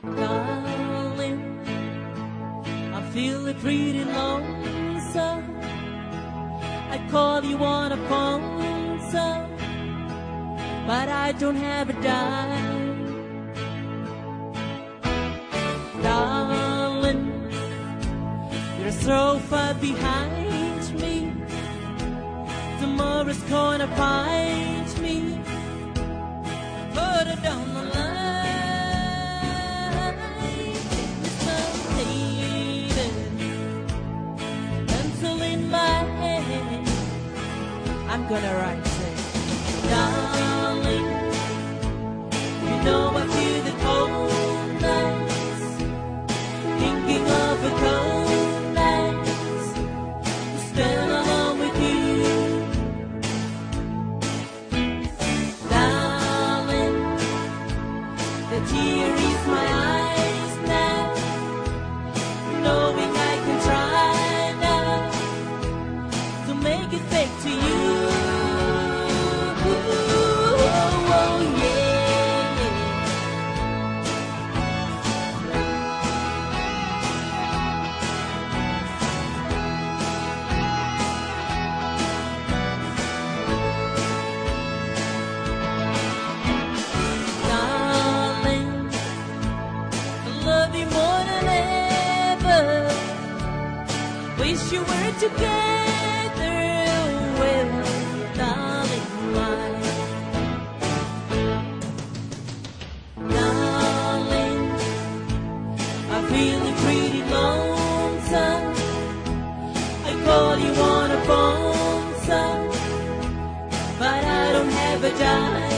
Darling, I'm feeling pretty lonesome. I call you on a phone, so, but I don't have a dime. Darling, you're so far behind me. Tomorrow's gonna find me further down the line. It's motivated, pencil in my hand. I'm gonna write, say, darling, you know I feel the cold nights, thinking of the cold nights spent alone with you. Darling, the tear is my eyes now, knowing I can try now to make it fake to you. Wish you were together, well, darling mine. Darling, I'm feeling pretty lonesome. I call you on a phone, son, but I don't have a dime.